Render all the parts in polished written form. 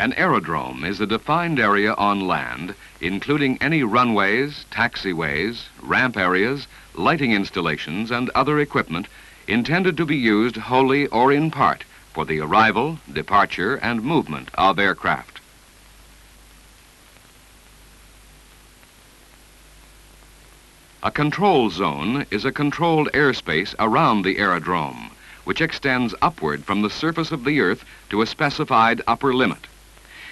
An aerodrome is a defined area on land, including any runways, taxiways, ramp areas, lighting installations, and other equipment intended to be used wholly or in part for the arrival, departure, and movement of aircraft. A control zone is a controlled airspace around the aerodrome, which extends upward from the surface of the Earth to a specified upper limit.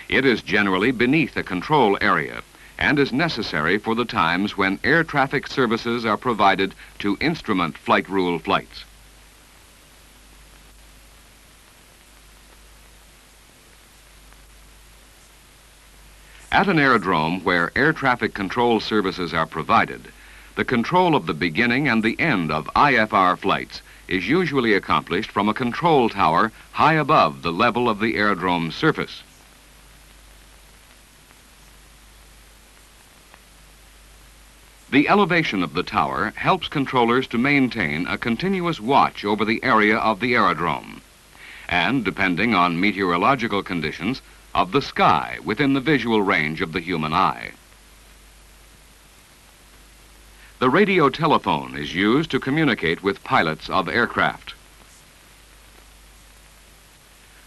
It is generally beneath a control area and is necessary for the times when air traffic services are provided to instrument flight rule flights. At an aerodrome where air traffic control services are provided, the control of the beginning and the end of IFR flights is usually accomplished from a control tower high above the level of the aerodrome surface. The elevation of the tower helps controllers to maintain a continuous watch over the area of the aerodrome, and, depending on meteorological conditions, of the sky within the visual range of the human eye. The radio telephone is used to communicate with pilots of aircraft.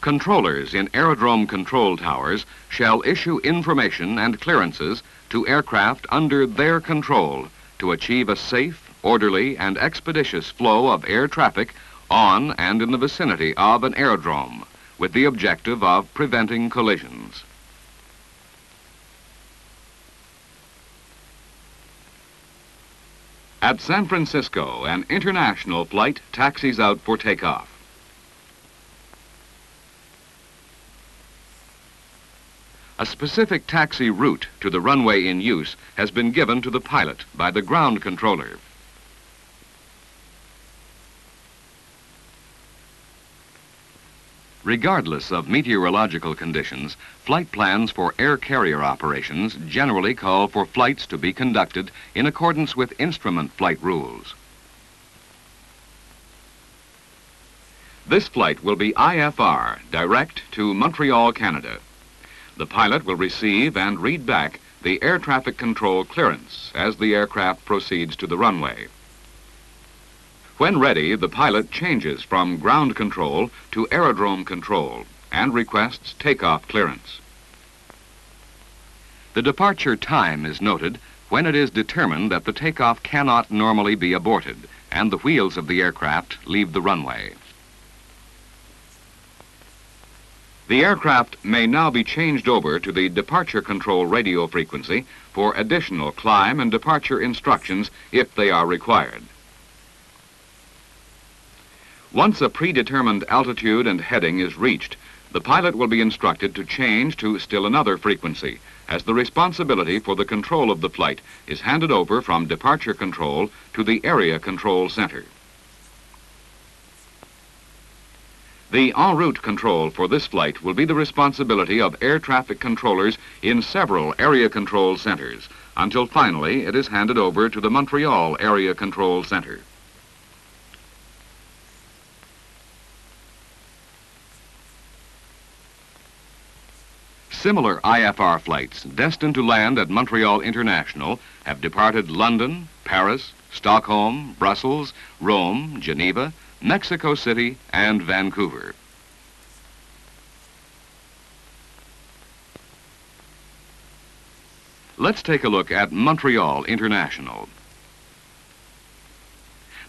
Controllers in aerodrome control towers shall issue information and clearances to aircraft under their control to achieve a safe, orderly, and expeditious flow of air traffic on and in the vicinity of an aerodrome, with the objective of preventing collisions. At San Francisco, an international flight taxis out for takeoff. A specific taxi route to the runway in use has been given to the pilot by the ground controller. Regardless of meteorological conditions, flight plans for air carrier operations generally call for flights to be conducted in accordance with instrument flight rules. This flight will be IFR, direct to Montreal, Canada. The pilot will receive and read back the air traffic control clearance as the aircraft proceeds to the runway. When ready, the pilot changes from ground control to aerodrome control and requests takeoff clearance. The departure time is noted when it is determined that the takeoff cannot normally be aborted and the wheels of the aircraft leave the runway. The aircraft may now be changed over to the departure control radio frequency for additional climb and departure instructions if they are required. Once a predetermined altitude and heading is reached, the pilot will be instructed to change to still another frequency, as the responsibility for the control of the flight is handed over from departure control to the area control center. The en route control for this flight will be the responsibility of air traffic controllers in several area control centers, until finally it is handed over to the Montreal Area Control Center. Similar IFR flights destined to land at Montreal International have departed London, Paris, Stockholm, Brussels, Rome, Geneva, Mexico City, and Vancouver. Let's take a look at Montreal International.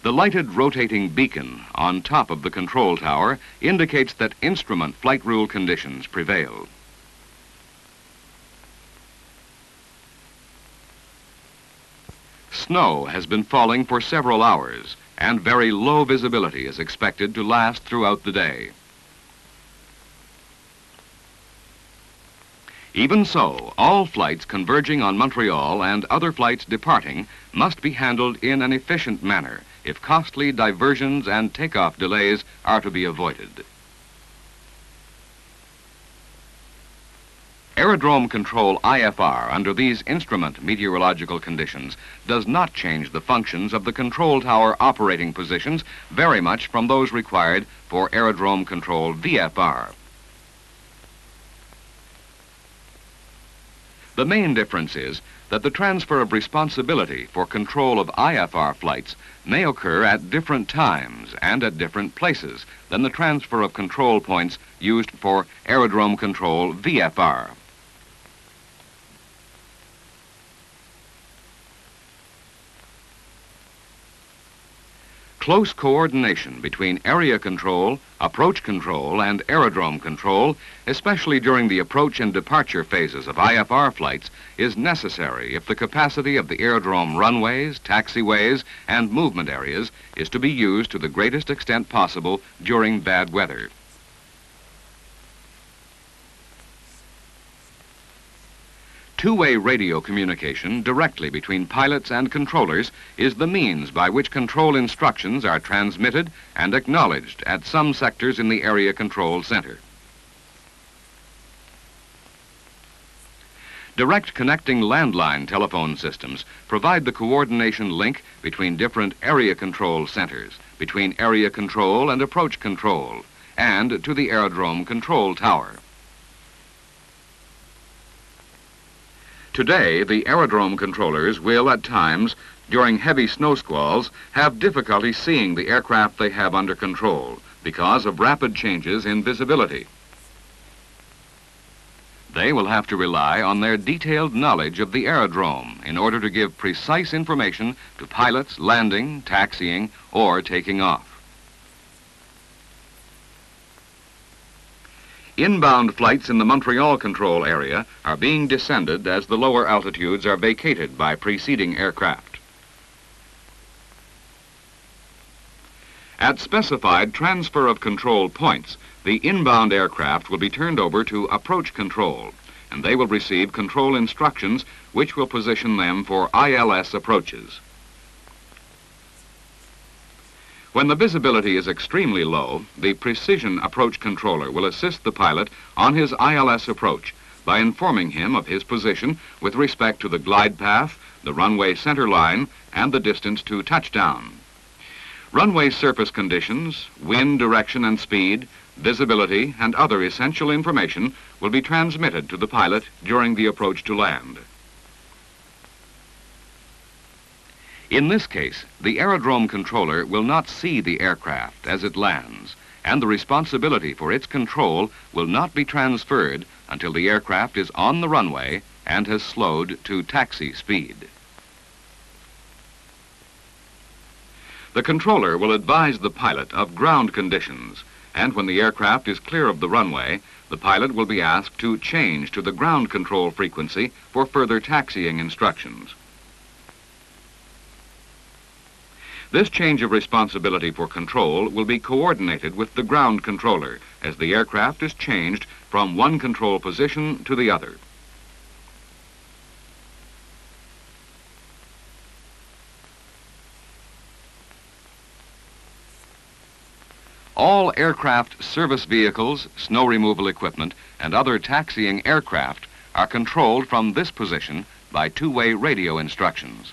The lighted rotating beacon on top of the control tower indicates that instrument flight rule conditions prevail. Snow has been falling for several hours, and very low visibility is expected to last throughout the day. Even so, all flights converging on Montreal and other flights departing must be handled in an efficient manner if costly diversions and takeoff delays are to be avoided. Aerodrome control IFR under these instrument meteorological conditions does not change the functions of the control tower operating positions very much from those required for aerodrome control VFR. The main difference is that the transfer of responsibility for control of IFR flights may occur at different times and at different places than the transfer of control points used for aerodrome control VFR. Close coordination between area control, approach control, and aerodrome control, especially during the approach and departure phases of IFR flights, is necessary if the capacity of the aerodrome runways, taxiways, and movement areas is to be used to the greatest extent possible during bad weather. Two-way radio communication directly between pilots and controllers is the means by which control instructions are transmitted and acknowledged at some sectors in the Area Control Center. Direct connecting landline telephone systems provide the coordination link between different area control centers, between area control and approach control, and to the aerodrome control tower. Today, the aerodrome controllers will, at times, during heavy snow squalls, have difficulty seeing the aircraft they have under control because of rapid changes in visibility. They will have to rely on their detailed knowledge of the aerodrome in order to give precise information to pilots landing, taxiing, or taking off. Inbound flights in the Montreal control area are being descended as the lower altitudes are vacated by preceding aircraft. At specified transfer of control points, the inbound aircraft will be turned over to approach control, and they will receive control instructions which will position them for ILS approaches. When the visibility is extremely low, the precision approach controller will assist the pilot on his ILS approach by informing him of his position with respect to the glide path, the runway center line, and the distance to touchdown. Runway surface conditions, wind direction and speed, visibility, and other essential information will be transmitted to the pilot during the approach to land. In this case, the aerodrome controller will not see the aircraft as it lands, and the responsibility for its control will not be transferred until the aircraft is on the runway and has slowed to taxi speed. The controller will advise the pilot of ground conditions, and when the aircraft is clear of the runway, the pilot will be asked to change to the ground control frequency for further taxiing instructions. This change of responsibility for control will be coordinated with the ground controller as the aircraft is changed from one control position to the other. All aircraft service vehicles, snow removal equipment, and other taxiing aircraft are controlled from this position by two-way radio instructions.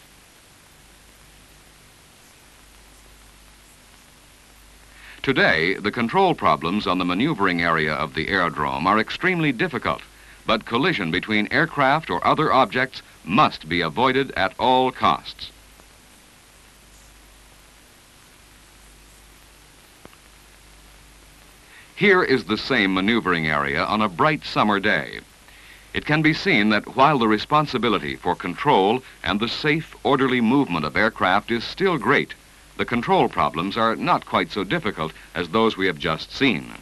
Today, the control problems on the maneuvering area of the aerodrome are extremely difficult, but collision between aircraft or other objects must be avoided at all costs. Here is the same maneuvering area on a bright summer day. It can be seen that while the responsibility for control and the safe, orderly movement of aircraft is still great, the control problems are not quite so difficult as those we have just seen.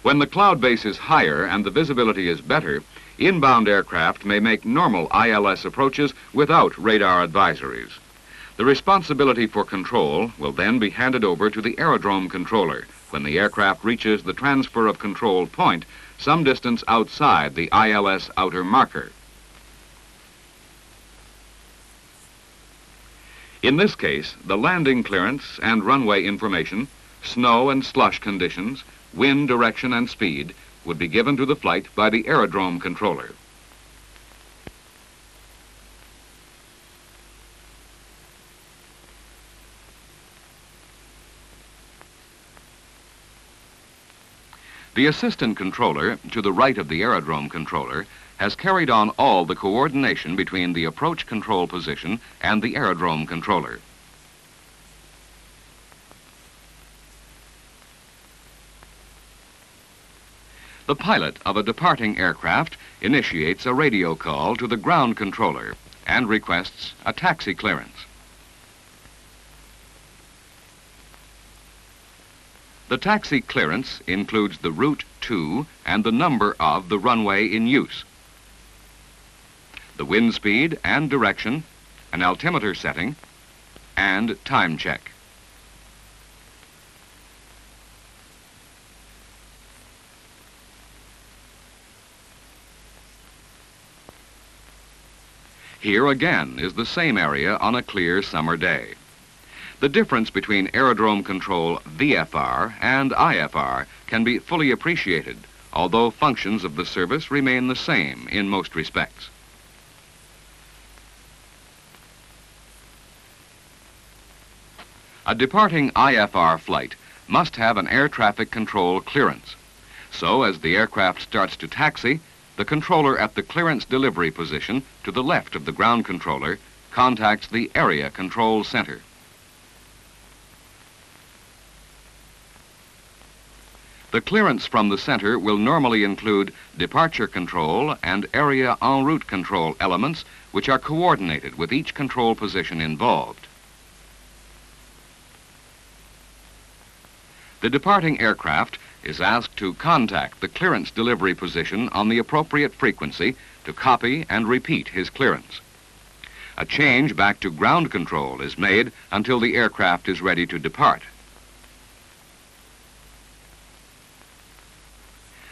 When the cloud base is higher and the visibility is better, inbound aircraft may make normal ILS approaches without radar advisories. The responsibility for control will then be handed over to the aerodrome controller when the aircraft reaches the transfer of control point some distance outside the ILS outer marker. In this case, the landing clearance and runway information, snow and slush conditions, wind direction and speed would be given to the flight by the aerodrome controller. The assistant controller, to the right of the aerodrome controller, has carried on all the coordination between the approach control position and the aerodrome controller. The pilot of a departing aircraft initiates a radio call to the ground controller and requests a taxi clearance. The taxi clearance includes the route to and the number of the runway in use, the wind speed and direction, an altimeter setting, and time check. Here again is the same area on a clear summer day. The difference between aerodrome control VFR and IFR can be fully appreciated, although functions of the service remain the same in most respects. A departing IFR flight must have an air traffic control clearance. So as the aircraft starts to taxi, the controller at the clearance delivery position to the left of the ground controller contacts the area control center. The clearance from the center will normally include departure control and area en route control elements which are coordinated with each control position involved. The departing aircraft is asked to contact the clearance delivery position on the appropriate frequency to copy and repeat his clearance. A change back to ground control is made until the aircraft is ready to depart.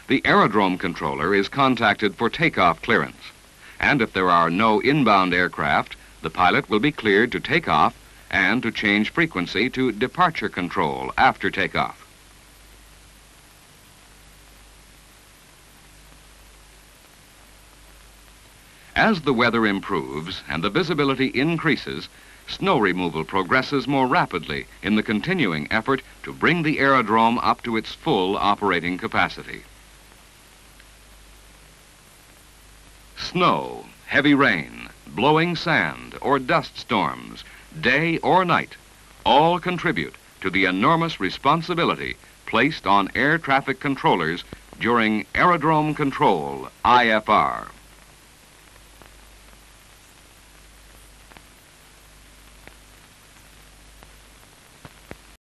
The aerodrome controller is contacted for takeoff clearance, and if there are no inbound aircraft, the pilot will be cleared to take off and to change frequency to departure control after takeoff. As the weather improves and the visibility increases, snow removal progresses more rapidly in the continuing effort to bring the aerodrome up to its full operating capacity. Snow, heavy rain, blowing sand, or dust storms, day or night, all contribute to the enormous responsibility placed on air traffic controllers during aerodrome control, IFR.